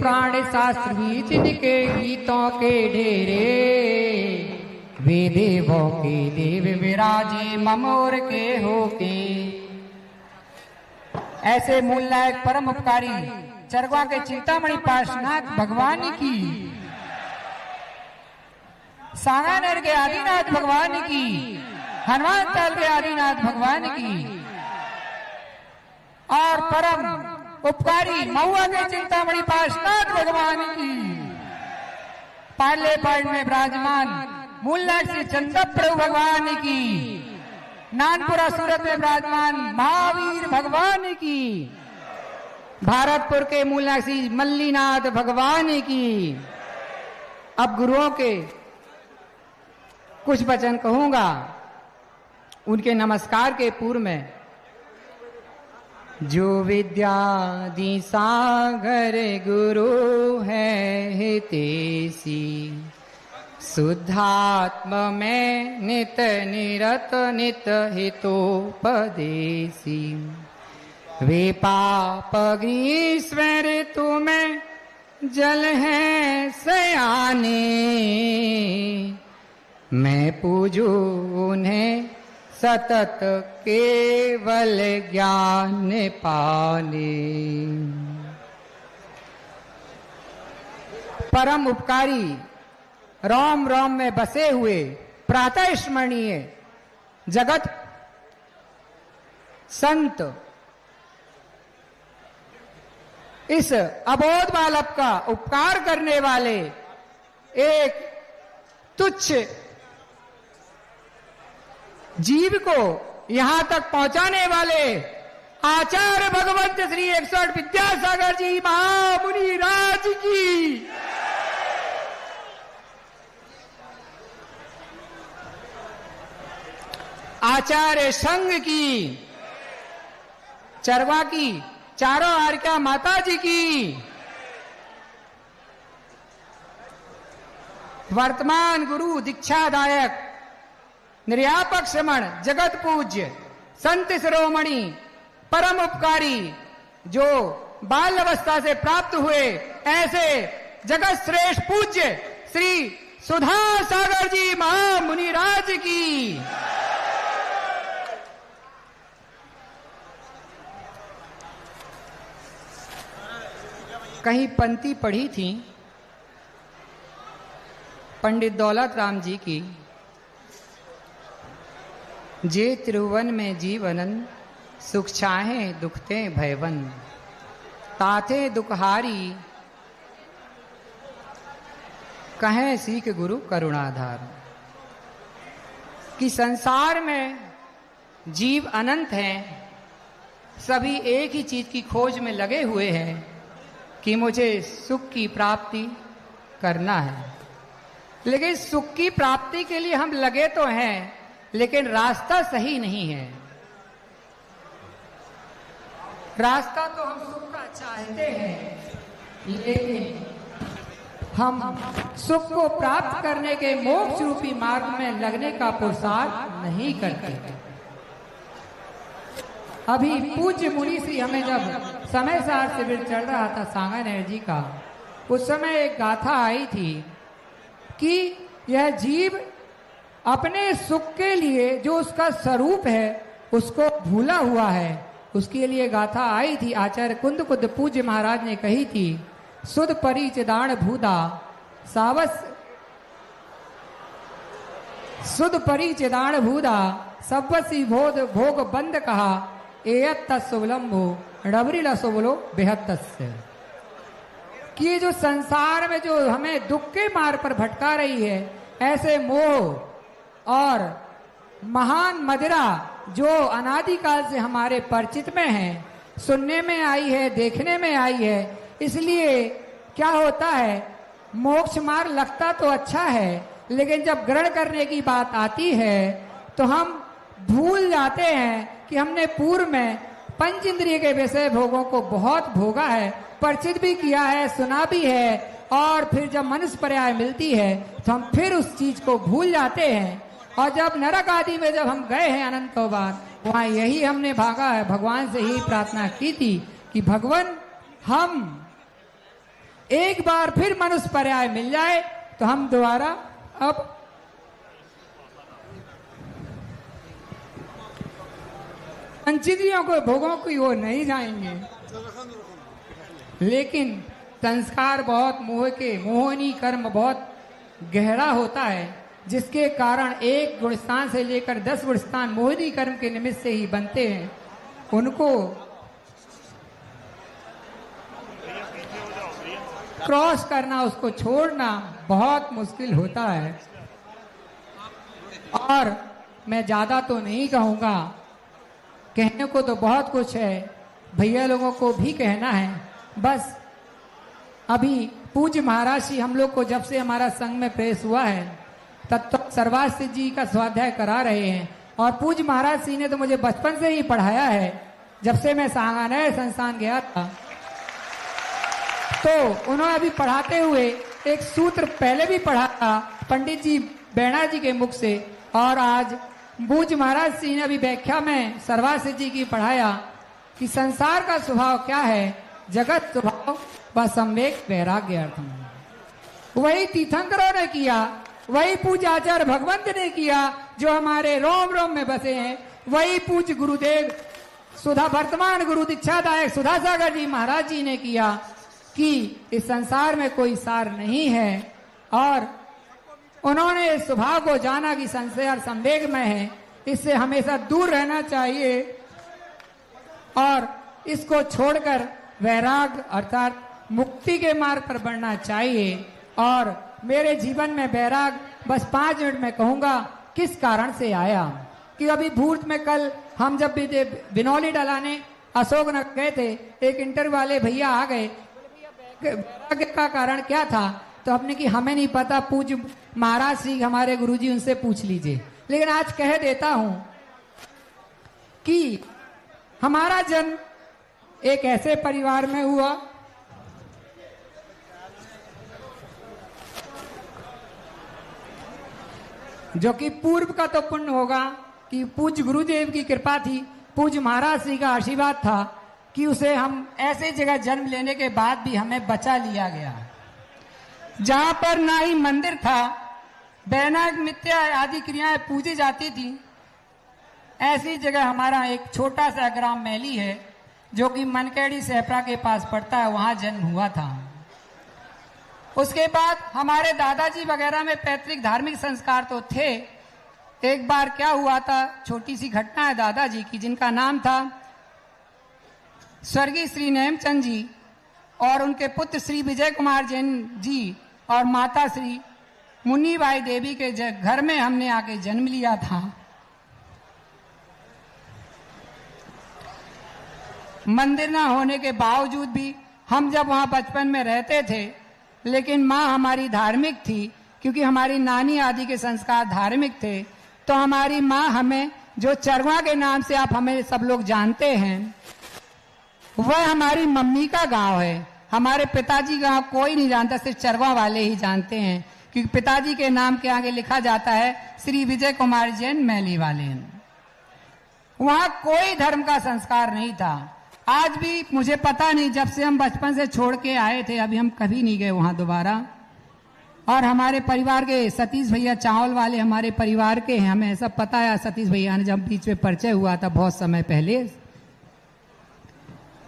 प्राण शास्त्री जिनके गीतों के ढेरे, वे देवों के देव विराजे ममोर के होके। ऐसे मूल नायक परम उपकारी चरवा के चिंतामणि पार्श्वनाथ भगवान की, सांगानेर के आदिनाथ भगवान की, हनुमान ताल के आदिनाथ भगवान की, और परम उपकारी महुआ के चिंतामणि पार्श्वनाथ भगवान की, पार्ले पार्ट में विराजमान मूल नायक श्री चंद्र प्रभु भगवान की, नानपुरा सूरत में विराजमान महावीर भगवान की, भारतपुर के मूल नायक श्री मल्लीनाथ भगवान की। अब गुरुओं के कुछ वचन कहूंगा, उनके नमस्कार के पूर्व में। जो विद्यादि सागर गुरु है हितेशी, शुद्धात्म में नित निरत नित हितोपदेशी। वे पाप ग्रीष्म ऋतु में जल है सयाने, मैं पूजू उन्हें सतत केवल ज्ञान पाने। परम उपकारी रोम रोम में बसे हुए प्रातः स्मरणीय जगत संत, इस अबोध बालक का उपकार करने वाले, एक तुच्छ जीव को यहां तक पहुंचाने वाले आचार्य भगवंत श्री 108 विद्यासागर जी महामुनि राज की। आचार्य संघ की, चरवा की चारों आर्या माता जी की, वर्तमान गुरु दीक्षादायक निर्यापक श्रमण जगत पूज्य संत शिरोमणि परम उपकारी, जो बाल अवस्था से प्राप्त हुए ऐसे जगत श्रेष्ठ पूज्य श्री सुधा सागर जी महामुनि राज की। कहीं पंक्ति पढ़ी थी पंडित दौलत राम जी की, जे त्रिभुवन में जीवनन, सुख चाहे दुखते भयवन, ताथे दुखहारी कहें सीख गुरु करुणाधार। कि संसार में जीव अनंत हैं, सभी एक ही चीज की खोज में लगे हुए हैं कि मुझे सुख की प्राप्ति करना है। लेकिन सुख की प्राप्ति के लिए हम लगे तो हैं, लेकिन रास्ता सही नहीं है। रास्ता तो हम सुख का चाहते हैं, लेकिन हम सुख को प्राप्त करने के मोक्ष रूपी मार्ग में लगने का पुरुषार्थ नहीं करते। अभी पूज्य मुनि श्री हमें जब समय सार शिविर चल रहा था सांगानेर जी का, उस समय एक गाथा आई थी कि यह जीव अपने सुख के लिए जो उसका स्वरूप है उसको भूला हुआ है। उसके लिए गाथा आई थी, आचार्य कुंद कुद पूज्य महाराज ने कही थी, सुध परिचिदान भूदा सावस, सुध परिचिदान भूदा सबसी भोग भोग बंद कहा, एयत तत्सुवलंबो डबरीला सुबलो बेहत्तस्य। कि जो संसार में जो हमें दुख के मार्ग पर भटका रही है, ऐसे मोह और महान मदिरा जो अनादिकाल से हमारे परिचित में है, सुनने में आई है, देखने में आई है, इसलिए क्या होता है, मोक्ष मार्ग लगता तो अच्छा है, लेकिन जब ग्रहण करने की बात आती है तो हम भूल जाते हैं कि हमने पूर्व में पंच इंद्रिय के विषय भोगों को बहुत भोगा है, परिचित भी किया है, सुना भी है, और फिर जब मनुष्य पर्याय मिलती है तो हम फिर उस चीज को भूल जाते हैं। और जब नरक आदि में जब हम गए हैं अनंतों बार, वहां यही हमने भागा है, भगवान से ही प्रार्थना की थी कि भगवान हम एक बार फिर मनुष्य पर्याय मिल जाए तो हम दोबारा अब पंचीदियों को भोगों की ओर नहीं जाएंगे। लेकिन संस्कार बहुत मोहनी कर्म बहुत गहरा होता है, जिसके कारण एक गुणस्थान से लेकर 10 गुणस्थान मोहनी कर्म के निमित्त से ही बनते हैं। उनको क्रॉस करना, उसको छोड़ना बहुत मुश्किल होता है। और मैं ज्यादा तो नहीं कहूंगा, कहने को तो बहुत कुछ है, भैया लोगों को भी कहना है। बस अभी पूज्य महाराज जी हम लोग को जब से हमारा संघ में प्रवेश हुआ है तब तो सर्वास्ति जी का स्वाध्याय करा रहे हैं। और पूज्य महाराज जी ने तो मुझे बचपन से ही पढ़ाया है। जब से मैं सांगानेर संस्थान गया था तो उन्होंने अभी पढ़ाते हुए एक सूत्र पहले भी पढ़ा था पंडित जी बैणा जी के मुख से, और आज पूज्य महाराज जी ने अभी व्याख्या में सर्वास्ति जी की पढ़ाया कि संसार का स्वभाव क्या है, जगत स्वभाव व सम्यक वैराग्य अर्थम। वही तीर्थंकरों ने किया, वही पूज्य आचार्य भगवंत ने किया जो हमारे रोम रोम में बसे हैं। वही पूज्य गुरुदेव सुधा वर्तमान गुरु दीक्षादायक सुधा सागर जी महाराज जी ने किया कि इस संसार में कोई सार नहीं है। और उन्होंने इस स्वभाव को जाना कि संसार संवेग में है, इससे हमेशा दूर रहना चाहिए और इसको छोड़कर वैराग अर्थात मुक्ति के मार्ग पर बढ़ना चाहिए। और मेरे जीवन में वैराग बस 5 मिनट में कहूंगा किस कारण से आया। कि अभी भूर्त में कल हम जब भी बिनौली डलाने अशोकनगर गए थे, एक इंटर वाले भैया आ गए, वैराग्य का कारण क्या था, तो हमने कि हमें नहीं पता, पूज्य महाराज श्री हमारे गुरुजी उनसे पूछ लीजिए। लेकिन आज कह देता हूं कि हमारा जन्म एक ऐसे परिवार में हुआ जो कि पूर्व का तो पुण्य होगा कि पूज्य गुरुदेव की कृपा थी, पूज्य महाराज श्री का आशीर्वाद था कि उसे हम ऐसे जगह जन्म लेने के बाद भी हमें बचा लिया गया जहां पर ना ही मंदिर था, वैनाग मिथ्या आदि क्रियाएं पूजी जाती थी। ऐसी जगह हमारा एक छोटा सा ग्राम मैली है जो कि मनकेड़ी सहपरा के पास पड़ता है, वहां जन्म हुआ था। उसके बाद हमारे दादाजी वगैरह में पैतृक धार्मिक संस्कार तो थे। एक बार क्या हुआ था, छोटी सी घटना है दादाजी की, जिनका नाम था स्वर्गीय श्री नेमचंद जी और उनके पुत्र श्री विजय कुमार जैन जी और माता श्री मुन्नीबाई देवी के घर में हमने आके जन्म लिया था। मंदिर ना होने के बावजूद भी हम जब वहां बचपन में रहते थे, लेकिन माँ हमारी धार्मिक थी, क्योंकि हमारी नानी आदि के संस्कार धार्मिक थे। तो हमारी माँ हमें, जो चरवा के नाम से आप हमें सब लोग जानते हैं, वह हमारी मम्मी का गांव है। हमारे पिताजी गांव कोई नहीं जानता, सिर्फ चरवा वाले ही जानते हैं, क्योंकि पिताजी के नाम के आगे लिखा जाता है श्री विजय कुमार जैन मैली वाले। वहां कोई धर्म का संस्कार नहीं था। आज भी मुझे पता नहीं, जब से हम बचपन से छोड़ के आए थे अभी हम कभी नहीं गए वहां दोबारा। और हमारे परिवार के सतीश भैया चावल वाले हमारे परिवार के हैं, हमें सब पता है। सतीश भैया ने जब बीच में परिचय हुआ था बहुत समय पहले,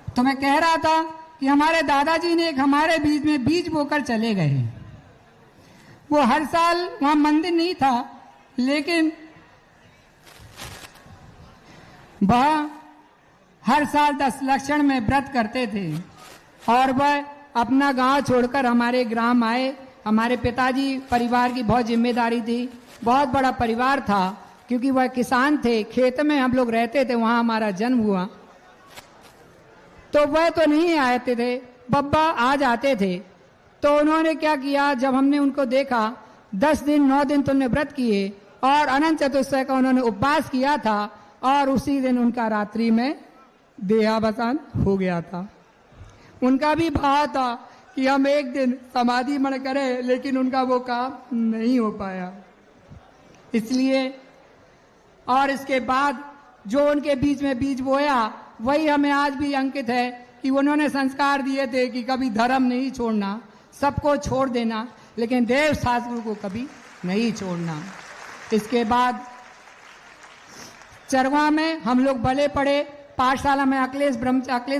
तो मैं कह रहा था कि हमारे दादाजी ने एक हमारे बीच में बीज बोकर चले गए। वो हर साल वहां मंदिर नहीं था, लेकिन वह हर साल 10 लक्षण में व्रत करते थे और वह अपना गांव छोड़कर हमारे ग्राम आए। हमारे पिताजी परिवार की बहुत जिम्मेदारी थी, बहुत बड़ा परिवार था, क्योंकि वह किसान थे, खेत में हम लोग रहते थे, वहां हमारा जन्म हुआ। तो वह तो नहीं आते थे, बब्बा आ जाते थे। तो उन्होंने क्या किया, जब हमने उनको देखा 10 दिन 9 दिन तो उन्होंने व्रत किए और अनंत चतुर्दशी का उन्होंने उपवास किया था और उसी दिन उनका रात्रि में देहावसान हो गया था। उनका भी भाव था कि हम एक दिन समाधि मन करें, लेकिन उनका वो काम नहीं हो पाया। इसलिए और इसके बाद जो उनके बीच में बीज बोया वही हमें आज भी अंकित है कि उन्होंने संस्कार दिए थे कि कभी धर्म नहीं छोड़ना। सबको छोड़ देना, लेकिन देव शास्त्र को कभी नहीं छोड़ना। इसके बाद चरवा में हम लोग बले पड़े। पाठशाला में अखिलेश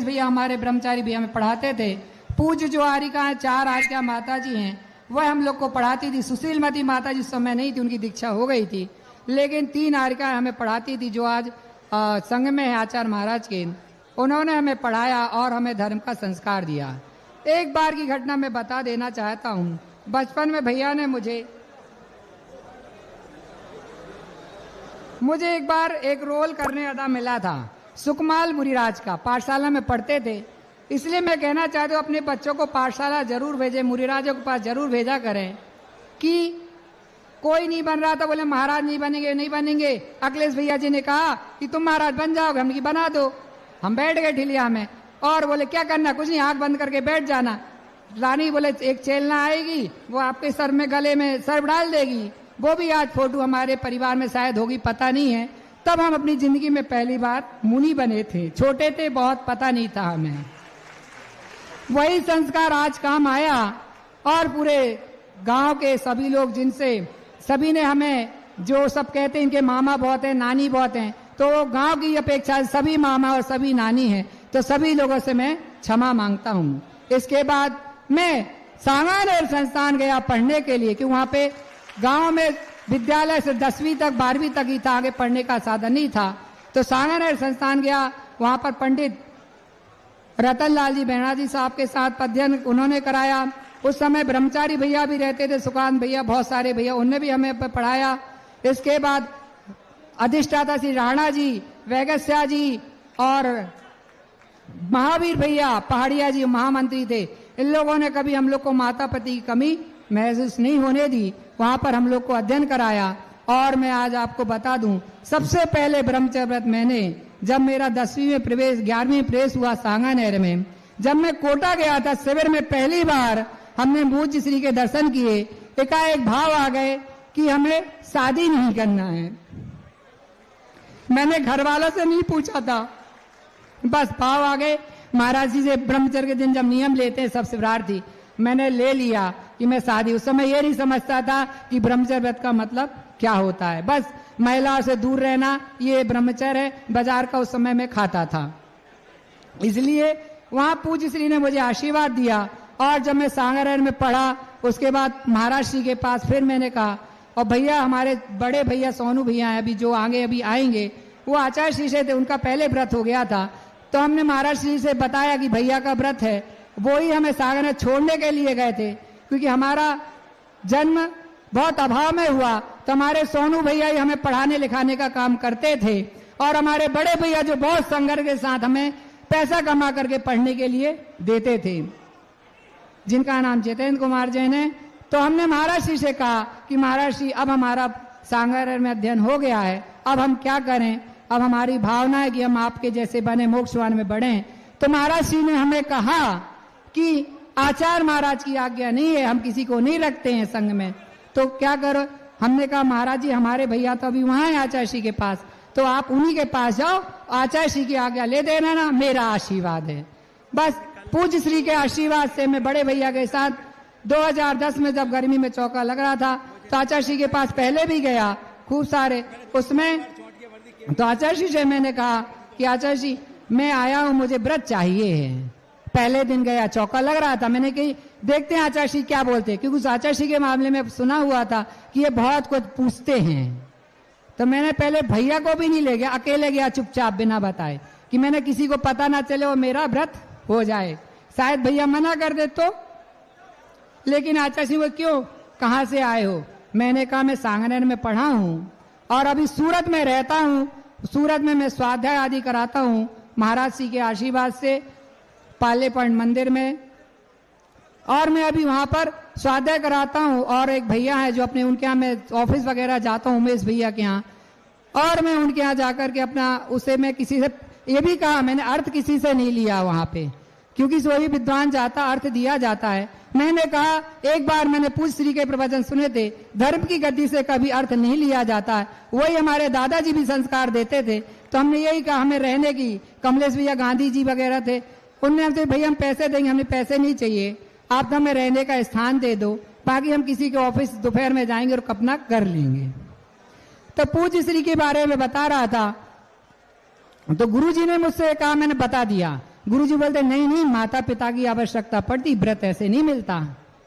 भैया हमारे ब्रह्मचारी भैया में पढ़ाते थे। पूज्य जो आरिका है, 4 आरिका माता जी हैं, वह हम लोग को पढ़ाती थी। सुशीलमती माता जी उस समय नहीं थी, उनकी दीक्षा हो गई थी, लेकिन 3 आरिका हमें पढ़ाती थी, जो आज संघ में है आचार्य महाराज के। उन्होंने हमें पढ़ाया और हमें धर्म का संस्कार दिया। एक बार की घटना मैं बता देना चाहता हूँ। बचपन में भैया ने मुझे एक बार एक रोल करने अदा मिला था, सुकमाल मुरिराज का। पाठशाला में पढ़ते थे, इसलिए मैं कहना चाहता हूँ अपने बच्चों को पाठशाला जरूर भेजें, मुरिराजों के पास जरूर भेजा करें। कि कोई नहीं बन रहा था, बोले महाराज नहीं बनेंगे। अखिलेश भैया जी ने कहा कि तुम महाराज बन जाओगे, हमने बना दो। हम बैठ गए ठिलिया में और बोले क्या करना, कुछ नहीं, आंख बंद करके बैठ जाना। रानी बोले एक चेलना आएगी, वो आपके सर में गले में सर्फ डाल देगी। वो भी आज फोटो हमारे परिवार में शायद होगी, पता नहीं है। तब हम अपनी जिंदगी में पहली बार मुनि बने थे, छोटे थे, बहुत पता नहीं था हमें। वही संस्कार आज काम आया और पूरे गांव के सभी लोग, जिनसे सभी ने हमें, जो सब कहते हैं इनके मामा बहुत हैं, नानी बहुत हैं, तो गांव की अपेक्षा सभी मामा और सभी नानी हैं, तो सभी लोगों से मैं क्षमा मांगता हूँ। इसके बाद मैं सांगानेर संस्थान गया पढ़ने के लिए, कि वहाँ पे गांव में विद्यालय से 10वीं तक 12वीं तक ही था, आगे पढ़ने का साधन नहीं था। तो सांगानेर संस्थान गया, वहाँ पर पंडित रतन लाल जी बेहरा जी साहब के साथ अध्ययन उन्होंने कराया। उस समय ब्रह्मचारी भैया भी रहते थे, सुकांत भैया, बहुत सारे भैया, उनने भी हमें पढ़ाया। इसके बाद अधिष्ठाता श्री राणा जी, वैगस्या जी और महावीर भैया पहाड़िया जी महामंत्री थे। इन लोगों ने कभी हम लोग को माता पिता की कमी महसूस नहीं होने दी, वहां पर हम लोग को अध्ययन कराया। और मैं आज आपको बता दूं, सबसे पहले ब्रह्मचर्य व्रत मैंने, जब मेरा 10वीं में प्रवेश, 11वीं में प्रवेश हुआ सांगानेर में, जब मैं कोटा गया था शिविर में, पहली बार हमने पूज्य श्री के दर्शन किए। एकाएक भाव आ गए कि हमें शादी नहीं करना है। मैंने घर वालों से नहीं पूछा था, बस भाव आ गए। महाराज जी से ब्रह्मचर्य के दिन जब नियम लेते हैं सब शिवरार्थी, मैंने ले लिया कि मैं शादी। उस समय ये नहीं समझता था कि ब्रह्मचर्य व्रत का मतलब क्या होता है, बस महिलाओं से दूर रहना ये ब्रह्मचर्य है। बाजार का उस समय मैं खाता था, इसलिए वहां पूज्य श्री ने मुझे आशीर्वाद दिया। और जब मैं सांगानेर में पढ़ा, उसके बाद महाराज श्री के पास फिर मैंने कहा, और भैया हमारे बड़े भैया सोनू भैया हैं, अभी जो आगे अभी आएंगे, वो आचार्य श्री से थे, उनका पहले व्रत हो गया था। तो हमने महाराज श्री से बताया कि भैया का व्रत है, वो ही हमें सांगानेर छोड़ने के लिए गए थे, क्योंकि हमारा जन्म बहुत अभाव में हुआ। तो हमारे सोनू भैया ही हमें पढ़ाने लिखाने का काम करते थे, और हमारे बड़े भैया जो बहुत संघर्ष के साथ हमें पैसा कमा करके पढ़ने के लिए देते थे, जिनका नाम जितेंद्र कुमार जैन है। तो हमने महाराज श्री से कहा कि महाराज श्री, अब हमारा सांगानेर में अध्ययन हो गया है, अब हम क्या करें, अब हमारी भावना है कि हम आपके जैसे बने, मोक्षवान में बढ़े। तो महाराज श्री ने हमें कहा कि आचार्य महाराज की आज्ञा नहीं है, हम किसी को नहीं रखते हैं संघ में, तो क्या करो। हमने कहा महाराज जी हमारे भैया तो अभी वहां है आचार्य श्री के पास, तो आप उन्हीं के पास जाओ, आचार्य श्री की आज्ञा ले देना ना, मेरा आशीर्वाद है। बस पूज्य श्री के आशीर्वाद से मैं बड़े भैया के साथ 2010 में जब गर्मी में चौका लग रहा था, तो आचार्य श्री के पास पहले भी गया खूब सारे, उसमें तो आचार्य श्री से मैंने कहा कि आचार्य जी मैं आया हूं, मुझे व्रत चाहिए है। पहले दिन गया, चौका लग रहा था, मैंने कही देखते हैं आचार्य श्री क्या बोलते हैं, क्योंकि उस आचार्य श्री के मामले में सुना हुआ था कि ये बहुत कुछ पूछते हैं। तो मैंने पहले भैया को भी नहीं ले गया, अकेले गया चुपचाप बिना बताए, कि मैंने किसी को पता ना चले और मेरा व्रत हो जाए, शायद भैया मना कर दे तो। लेकिन आचार्य श्री वो क्यों, कहाँ से आए हो? मैंने कहा मैं सांगानेर में पढ़ा हूँ और अभी सूरत में रहता हूँ, सूरत में मैं स्वाध्याय आदि कराता हूँ महाराज जी के आशीर्वाद से पालेपन मंदिर में, और मैं अभी वहां पर स्वाध्याय कराता हूँ। और एक भैया है जो अपने, उनके यहाँ मैं ऑफिस वगैरह जाता हूँ, उमेश भैया के यहाँ, और मैं उनके यहाँ जाकर के अपना, उसे मैं किसी से, ये भी कहा मैंने अर्थ किसी से नहीं लिया वहां पे, क्योंकि वही विद्वान जाता अर्थ दिया जाता है। मैंने कहा एक बार मैंने पूज्य श्री के प्रवचन सुने थे, धर्म की गद्दी से कभी अर्थ नहीं लिया जाता है, वही हमारे दादाजी भी संस्कार देते थे। तो हमने यही कहा हमें रहने की, कमलेश भैया गांधी जी वगैरह थे, उनने हमसे भैया हम पैसे देंगे, हमें पैसे नहीं चाहिए, आप हमें रहने का स्थान दे दो, बाकी हम किसी के ऑफिस दोपहर में जाएंगे और अपना कर लेंगे। तो पूज्य श्री के बारे में बता रहा था, तो गुरुजी ने मुझसे कहा, मैंने बता दिया। गुरुजी बोलते नहीं नहीं, माता पिता की आवश्यकता पड़ती, व्रत ऐसे नहीं मिलता।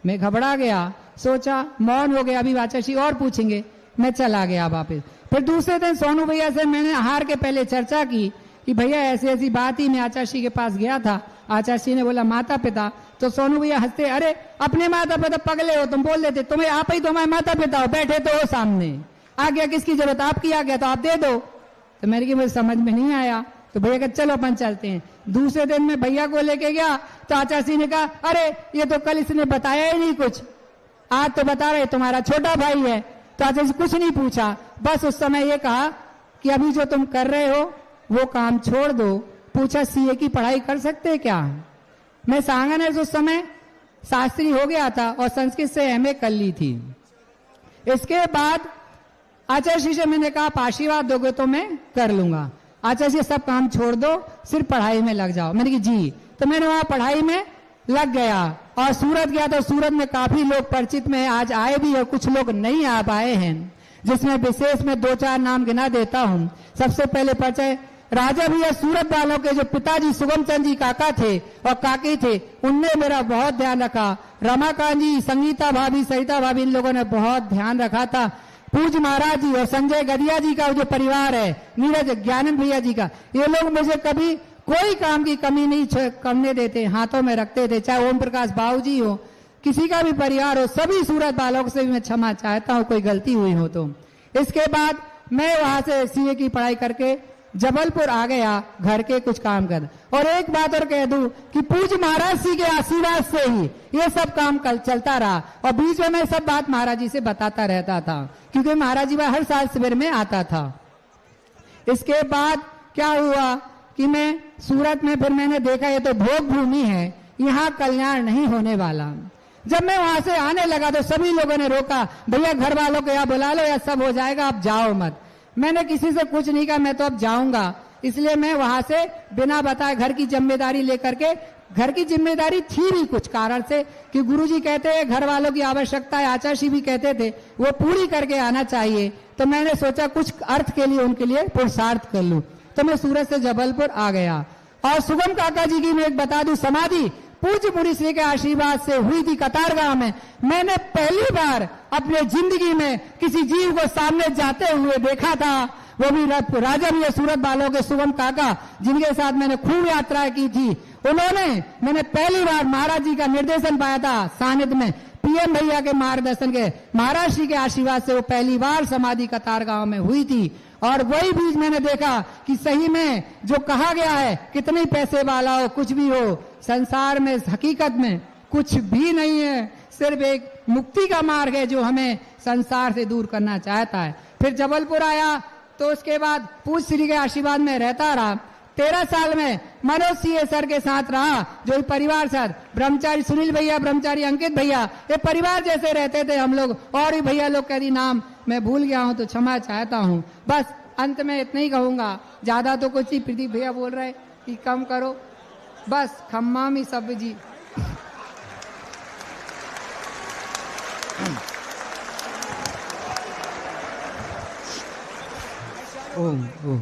मैं घबरा गया, सोचा, मौन हो गया, अभी आचार्य और पूछेंगे। मैं चला गया वापस। फिर दूसरे दिन सोनू भैया से मैंने आहार के पहले चर्चा की कि भैया ऐसी ऐसी बात ही। मैं आचार्य के पास गया था, आचार्य ने बोला माता पिता, तो सोनू भैया हंसते, अरे अपने माता पिता पगले हो तुम, बोल देते तुम्हें आप ही तुम्हारे माता पिता हो, बैठे तो हो सामने, आज्ञा किसकी जरूरत, आपकी आज्ञा तो आप दे दो। तो मेरे की मुझे समझ में नहीं आया, तो भैया कहते चलो अपन चलते हैं। दूसरे दिन मैं भैया को लेके गया तो आचार्य ने कहा, अरे ये तो कल इसने बताया ही नहीं कुछ, आज तो बता रहे तुम्हारा छोटा भाई है। तो आचार्य कुछ नहीं पूछा, बस उस समय ये कहा कि अभी जो तुम कर रहे हो वो काम छोड़ दो। पूछा सीए की पढ़ाई कर सकते क्या? मैं सांगन है उस समय शास्त्री हो गया था और संस्कृत से एमए कर ली थी। इसके बाद आचार्य से मैंने कहा आप आशीर्वाद दोगे तो मैं कर लूंगा। आचार्य सब काम छोड़ दो, सिर्फ पढ़ाई में लग जाओ। मैंने कहा जी। तो मैंने वहां पढ़ाई में लग गया और सूरत गया तो सूरत में काफी लोग परिचित में आज आए भी और कुछ लोग नहीं आ पाए हैं, जिसमें विशेष में 2-4 नाम गिना देता हूं। सबसे पहले परिचय राजा भैया सूरत वालों के जो पिताजी सुगम चंद जी काका थे और काकी थे, उनने मेरा बहुत ध्यान रखा। रमाकांत जी, संगीता भाभी, सरिता भाभी, इन लोगों ने बहुत ध्यान रखा था। पूज्य महाराज जी और संजय गदिया जी का जो परिवार है, नीरज ज्ञानंद भैया जी का, ये लोग मुझे कभी कोई काम की कमी नहीं करने देते, हाथों में रखते थे। चाहे ओम प्रकाश बाबू जी हो, किसी का भी परिवार हो, सभी सूरत वालों से भी मैं क्षमा चाहता हूं कोई गलती हुई हो तो। इसके बाद मैं वहां से सीए की पढ़ाई करके जबलपुर आ गया घर के कुछ काम कर। और एक बात और कह दूं कि पूज्य महाराज जी के आशीर्वाद से ही ये सब काम कल चलता रहा। और बीच में मैं सब बात महाराज जी से बताता रहता था, क्योंकि महाराज जी हर साल शिविर में आता था। इसके बाद क्या हुआ कि मैं सूरत में फिर मैंने देखा ये तो भोग भूमि है, यहाँ कल्याण नहीं होने वाला। जब मैं वहां से आने लगा तो सभी लोगों ने रोका, भैया घर वालों को यहाँ बुला लो या सब हो जाएगा, आप जाओ मत। मैंने किसी से कुछ नहीं कहा, मैं तो अब जाऊंगा। इसलिए मैं वहां से बिना बताए घर की जिम्मेदारी लेकर के, घर की जिम्मेदारी थी भी कुछ कारण से कि गुरुजी कहते हैं घर वालों की आवश्यकता है, आचार्य भी कहते थे वो पूरी करके आना चाहिए। तो मैंने सोचा कुछ अर्थ के लिए उनके लिए पुरुषार्थ कर लूं। तो मैं सूरत से जबलपुर आ गया। और सुगम काका जी की मैं एक बता दूं समाधि पूज्य मुनि श्री के आशीर्वाद से हुई थी कतारगांव में। मैंने पहली बार अपने जिंदगी में किसी जीव को सामने जाते हुए देखा था, वो भी राजा भी सूरत वालों के सुगम काका, जिनके साथ मैंने खूब यात्राएं की थी। मैंने पहली बार महाराज जी का निर्देशन पाया था सानिध्य में, पीएम भैया के मार्गदर्शन के, महाराज जी के आशीर्वाद से वो पहली बार समाधि कतारगांव में हुई थी। और वही बीच मैंने देखा कि सही में जो कहा गया है, कितने पैसे वाला हो कुछ भी हो, संसार में हकीकत में कुछ भी नहीं है, सिर्फ एक मुक्ति का मार्ग है जो हमें संसार से दूर करना चाहता है। फिर जबलपुर आया तो उसके बाद पूज्य श्री के आशीर्वाद में रहता रहा। 13 साल में मनोज सिंह सर के साथ रहा, जो परिवार साथ ब्रह्मचारी सुनील भैया, ब्रह्मचारी अंकित भैया, ये परिवार जैसे रहते थे हम लोग। और भी भैया लोग कभी नाम मैं भूल गया हूं तो क्षमा चाहता हूं। बस अंत में इतना ही कहूंगा, ज्यादा तो कुछ ही प्रदीप भैया बोल रहे कि कम करो, बस खम्मा मी सब जी। ओम ओम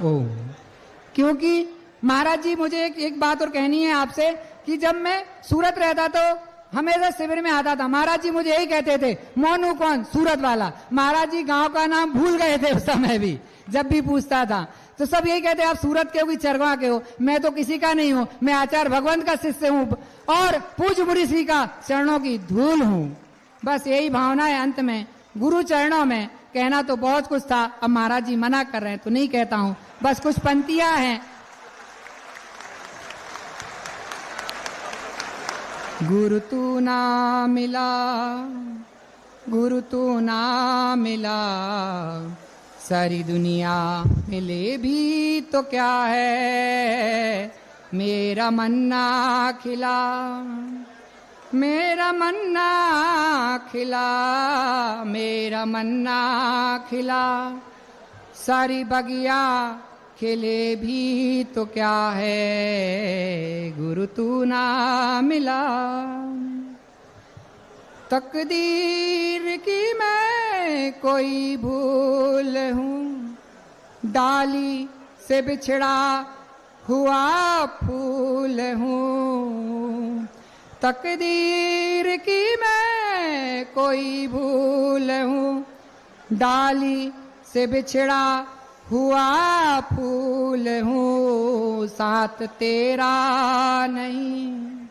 ओम। क्योंकि महाराज जी मुझे एक बात और कहनी है आपसे कि जब मैं सूरत रहता तो हमेशा शिविर में आता था, महाराज जी मुझे यही कहते थे, मोनू कौन? सूरत वाला। महाराज जी गांव का नाम भूल गए थे उस समय भी, जब भी पूछता था तो सब यही कहते आप सूरत के हो कि चरवा के हो। मैं तो किसी का नहीं हूं, मैं आचार्य भगवंत का शिष्य हूं और पूज्य मुनि श्री का चरणों की धूल हूं। बस यही भावना है। अंत में गुरु चरणों में कहना तो बहुत कुछ था, अब महाराज जी मना कर रहे हैं तो नहीं कहता हूं, बस कुछ पंक्तियां हैं। गुरु तू ना मिला, गुरु तू ना मिला, सारी दुनिया मिले भी तो क्या है, मेरा मन ना खिला, मेरा मन ना खिला, मेरा मन ना खिला, सारी बगिया खिले भी तो क्या है, गुरु तू ना मिला। तकदीर की मैं कोई भूल हूँ, डाली से बिछड़ा हुआ फूल हूँ। तकदीर की मैं कोई भूल हूँ, डाली से बिछड़ा हुआ फूल हूँ। साथ तेरा नहीं,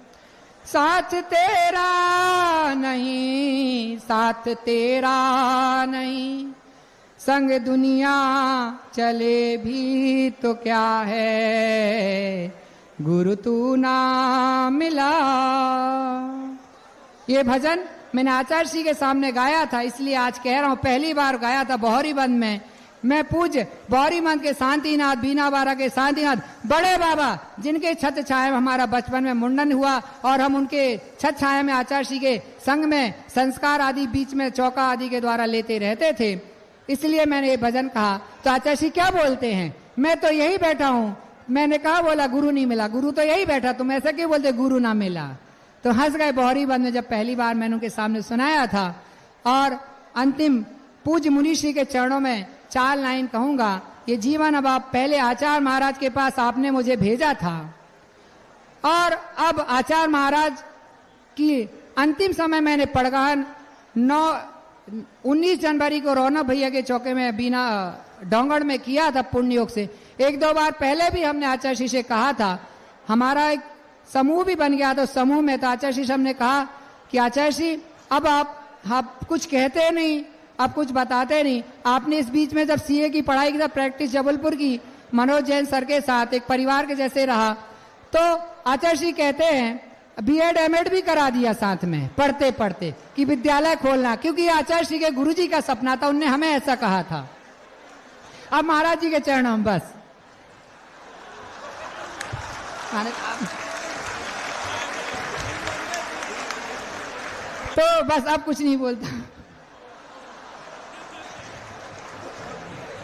साथ तेरा नहीं, साथ तेरा नहीं, संग दुनिया चले भी तो क्या है, गुरु तू ना मिला। ये भजन मैंने आचार्य श्री के सामने गाया था, इसलिए आज कह रहा हूं। पहली बार गाया था बौहरी बंद में। मैं पूज्य बौहरी बंद के शांतिनाथ, बीनावारा के शांतिनाथ बड़े बाबा, जिनके छत छाया में हमारा बचपन में मुंडन हुआ और हम उनके छत छाया में आचार्य श्री के संग में संस्कार आदि बीच में चौका आदि के द्वारा लेते रहते थे, इसलिए मैंने ये भजन कहा। तो आचार्य श्री क्या बोलते हैं, मैं तो यही बैठा हूं। मैंने कहा, बोला गुरु नहीं मिला। गुरु तो यही बैठा, तुम ऐसा क्यों बोलते गुरु ना मिला। तो हंस गए बौहरी बंद में जब पहली बार मैंने उनके सामने सुनाया था। और अंतिम पूज्य मुनि श्री के चरणों में 4 लाइन कहूंगा। ये जीवन अब आप पहले आचार्य महाराज के पास आपने मुझे भेजा था, और अब आचार्य महाराज की अंतिम समय मैंने पड़गान 19 जनवरी को रौनक भैया के चौके में बीना डोंगड़ में किया था पुण्य योग से। 1-2 बार पहले भी हमने आचार्य श्री से कहा था। हमारा एक समूह भी बन गया था। समूह में तो आचार्य श्री हमने कहा कि आचार्य श्री अब आप कुछ कहते नहीं, आप कुछ बताते नहीं। आपने इस बीच में जब सीए की पढ़ाई की था, प्रैक्टिस जबलपुर की मनोज जैन सर के साथ एक परिवार के जैसे रहा, तो आचार्य श्री कहते हैं बीएड एमएड भी करा दिया साथ में पढ़ते पढ़ते कि विद्यालय खोलना, क्योंकि आचार्य श्री के गुरु जी का सपना था, उनने हमें ऐसा कहा था। अब महाराज जी के चरणों में बस तो बस अब कुछ नहीं बोलता।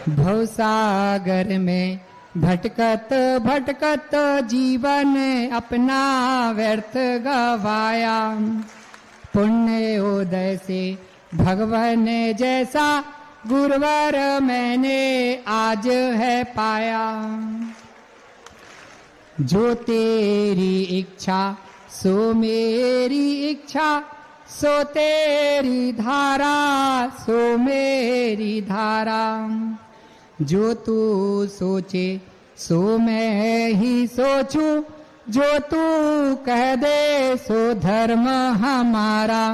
भवसागर में भटकत भटकत जीवन अपना व्यर्थ गवाया, पुण्य उदय से भगवान जैसा गुरुवर मैंने आज है पाया। जो तेरी इच्छा सो मेरी इच्छा, सो तेरी धारा सो मेरी धारा। जो तू सोचे सो मैं ही सोचूं, जो तू कह दे सो धर्म हमारा।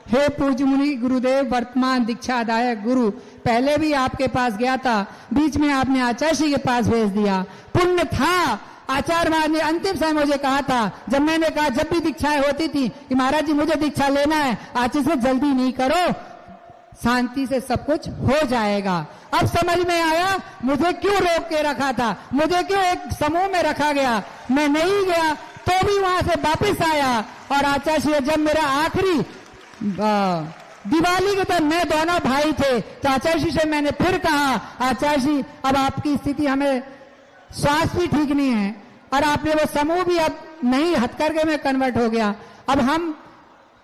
हे पूज्य मुनि गुरुदेव, वर्तमान दीक्षादायक गुरु, पहले भी आपके पास गया था, बीच में आपने आचार्य श्री के पास भेज दिया। पुण्य था, आचार्य महाराज ने अंतिम समय मुझे कहा था, जब मैंने कहा जब भी दीक्षाएं होती थी कि महाराज जी मुझे दीक्षा लेना है, आचार्य से जल्दी नहीं करो, शांति से सब कुछ हो जाएगा। अब समझ में आया मुझे क्यों रोक के रखा था, मुझे क्यों एक समूह में रखा गया। मैं नहीं गया तो भी वहां से वापिस आया, और आचार्य श्री जब मेरा आखिरी दिवाली के दिन मैं दोनों भाई थे, तो आचार्य श्री से मैंने फिर कहा, आचार्य श्री अब आपकी स्थिति, हमें श्वास भी ठीक नहीं है, और आपने वो समूह भी अब नहीं, हथकरघे में कन्वर्ट हो गया, अब हम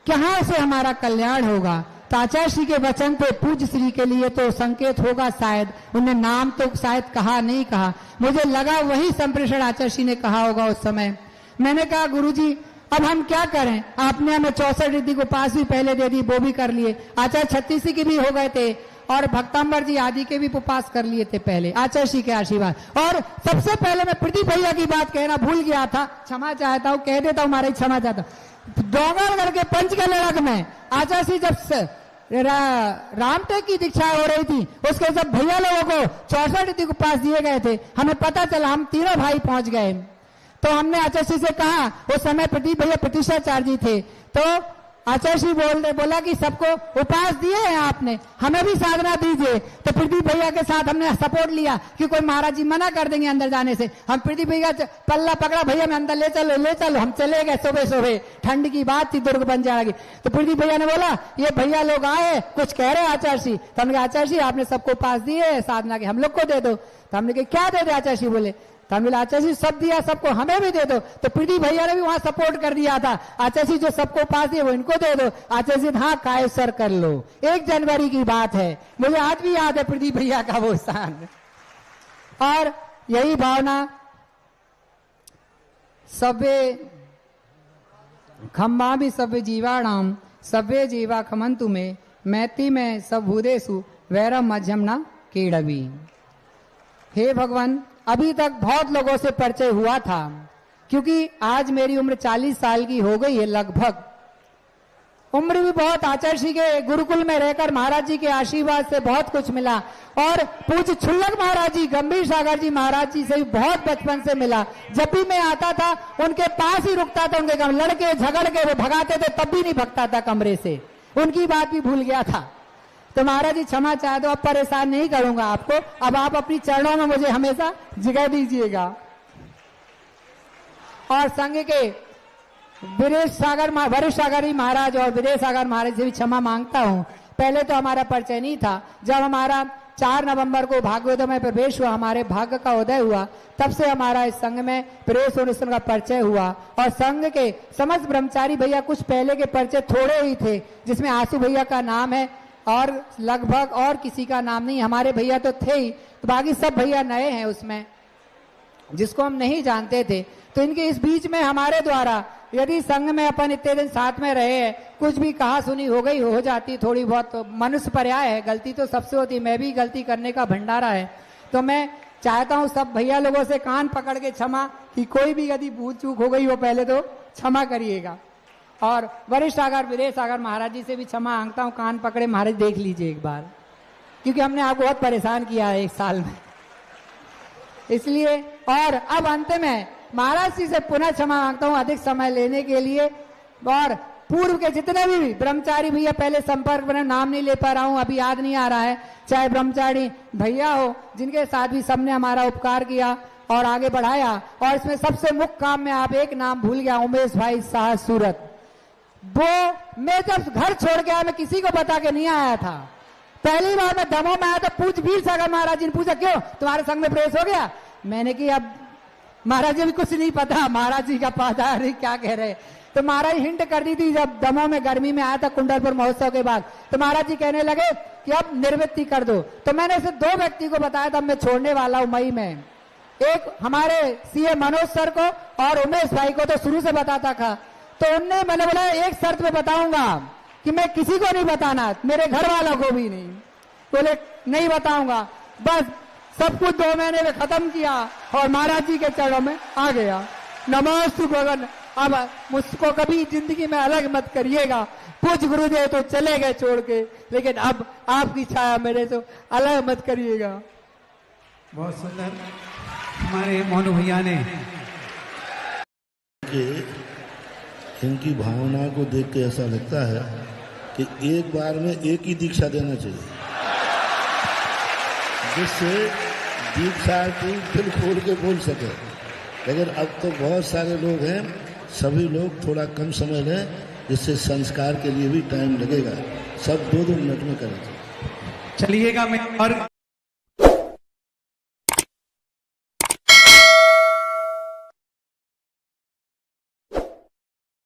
कहां से हमारा कल्याण होगा। तो आचार्य श्री के वचन थे, पूज्य श्री के लिए तो संकेत होगा शायद, उन्हें नाम तो शायद कहा नहीं कहा, मुझे लगा वही संप्रेषण आचार्य श्री ने कहा होगा उस समय। मैंने कहा गुरुजी अब हम क्या करें, आपने हमें 64 रिद्धि को पास भी पहले दे दी, वो भी कर लिए, आचार्य 36 के भी हो गए थे, और भक्तांबर जी आदि के भी पास कर लिए थे पहले आचार्य श्री के आशीर्वाद। और सबसे पहले मैं प्रदीप भैया की बात कहना भूल गया था, क्षमा चाहता हूँ, कह देता हूँ, हमारे क्षमा चाहता हूँ। डोंगरगढ़ के पंचगलरग में आचार्य श्री जब रामटेक की दीक्षा हो रही थी, उसके जब भैया लोगों को 64 रिद्धि को पास दिए गए थे, हमें पता चला, हम तीनों भाई पहुंच गए। तो हमने आचार्य श्री से कहा, उस समय प्रदीप भैया प्रतिष्ठाचार्य जी थे, तो आचार्य श्री बोला कि सबको उपास दिए हैं आपने, हमें भी साधना दीजिए। तो प्रदीप भैया के साथ हमने सपोर्ट लिया कि कोई महाराज जी मना कर देंगे अंदर जाने से। हम प्रदीप भैया पल्ला पकड़ा, भैया मैं अंदर ले चलो। हम चले गए सुबह, ठंड की बात थी, दुर्ग बन जाएगी। तो प्रदीप भैया ने बोला ये भैया लोग आए, कुछ कह रहे हैं आचार्य श्री। तो हमने कहा आचार्य श्री आपने सबको उपास दिए साधना के, हम लोग को दे दो। तो हमने कहा क्या दे दे आचार्य श्री बोले। तो हमने आचार्य जी सब दिया, सबको हमें भी दे दो। तो प्रदीप भैया ने भी वहां सपोर्ट कर दिया था, आचार्य जी जो सबको पास दिए वो इनको दे दो। आचार्य जी हाँ कायसर कर लो। 1 जनवरी की बात है, मुझे आज भी याद है प्रदीप भैया का वो स्थान। और यही भावना सभ्य खम्बा भी सभ्य जीवाणाम सभ्य जीवा खमंतु में मैती में सब भूदेशु वैरम मध्यम न केड़वी। हे भगवान, अभी तक बहुत लोगों से परिचय हुआ था, क्योंकि आज मेरी उम्र 40 साल की हो गई है लगभग। उम्र भी बहुत आचार्य जी के गुरुकुल में रहकर महाराज जी के आशीर्वाद से बहुत कुछ मिला। और पूज्य छुल्लक महाराज जी, गंभीर सागर जी महाराज जी से भी बहुत बचपन से मिला। जब भी मैं आता था उनके पास ही रुकता था, उनके लड़के झगड़ के वो भगाते थे तब भी नहीं भगता था कमरे से, उनकी बात भी भूल गया था। तो महाराज जी क्षमा चाहे तो अब परेशान नहीं करूंगा आपको, अब आप अपनी चरणों में मुझे हमेशा जगह दीजिएगा। और संघ के वरिष्ठ सागर महाराज और विदेश सागर महाराज से भी क्षमा मांगता हूं। पहले तो हमारा परिचय नहीं था, जब हमारा 4 नवंबर को भागवत में प्रवेश हुआ, हमारे भाग्य का उदय हुआ, तब से हमारा इस संघ में प्रवेश होने का परिचय हुआ। और संघ के समस्त ब्रह्मचारी भैया कुछ पहले के परिचय थोड़े ही थे, जिसमें आंसू भैया का नाम है और लगभग और किसी का नाम नहीं। हमारे भैया तो थे ही, तो बाकी सब भैया नए हैं उसमें, जिसको हम नहीं जानते थे। तो इनके इस बीच में हमारे द्वारा यदि संघ में अपन इतने दिन साथ में रहे हैं, कुछ भी कहा सुनी हो गई हो जाती थोड़ी बहुत, तो मनुष्य पर्याय है, गलती तो सबसे होती, मैं भी गलती करने का भंडारा है। तो मैं चाहता हूं सब भैया लोगों से कान पकड़ के क्षमा, कि कोई भी यदि भूल चूक हो गई हो पहले तो क्षमा करिएगा। और वरिष्ठ सागर विदेश सागर महाराज जी से भी क्षमा मांगता हूं, कान पकड़े महाराज देख लीजिए एक बार, क्योंकि हमने आपको बहुत परेशान किया है 1 साल में, इसलिए। और अब अंत में महाराज जी से पुनः क्षमा मांगता हूं अधिक समय लेने के लिए। और पूर्व के जितने भी ब्रह्मचारी भैया पहले संपर्क में, नाम नहीं ले पा रहा हूं, अभी याद नहीं आ रहा है, चाहे ब्रह्मचारी भैया हो जिनके साथ भी सबने हमारा उपकार किया और आगे बढ़ाया। और इसमें सबसे मुख्य काम में आप एक नाम भूल गया, उमेश भाई शाह सूरत। वो मैं जब घर छोड़ के आया, मैं किसी को बता के नहीं आया था। पहली बार मैं दमोह में आया तो पूछ वीर सागर महाराज जी ने पूछा क्यों तुम्हारे संग में प्रवेश हो गया। मैंने कि अब महाराज जी भी कुछ नहीं पता, महाराज जी का पता नहीं क्या कह रहे। तो महाराज हिंट कर दी थी, जब दमोह में गर्मी में आया था कुंडलपुर महोत्सव के बाद, तो महाराज जी कहने लगे कि अब निर्वृत्ति कर दो। तो मैंने इसे 2 व्यक्ति को बताया था, मैं छोड़ने वाला हूं मई में। एक हमारे सीए मनोज सर को और उमेश भाई को तो शुरू से बताता था। तो उनने मैंने बोला एक शर्त पे बताऊंगा कि मैं किसी को नहीं बताना, मेरे घर वालों को भी नहीं। बोले नहीं बताऊंगा, बस सब कुछ 2 महीने में खत्म किया और महाराज जी के चरणों में आ गया। नमस्तु भगवान, अब मुझको कभी जिंदगी में अलग मत करिएगा। पूज गुरुदेव तो चले गए छोड़ के, लेकिन अब आपकी छाया मेरे से अलग मत करिएगा। बहुत सुंदर हमारे मोनू भैया ने इनकी भावना को देख के ऐसा लगता है कि एक बार में एक ही दीक्षा देना चाहिए, जिससे दीक्षार्थी दिल खोल के बोल सके। लेकिन अब तो बहुत सारे लोग हैं, सभी लोग थोड़ा कम समय लें, जिससे संस्कार के लिए भी टाइम लगेगा। सब 2-2 मिनट में करें। चलिएगा मैं और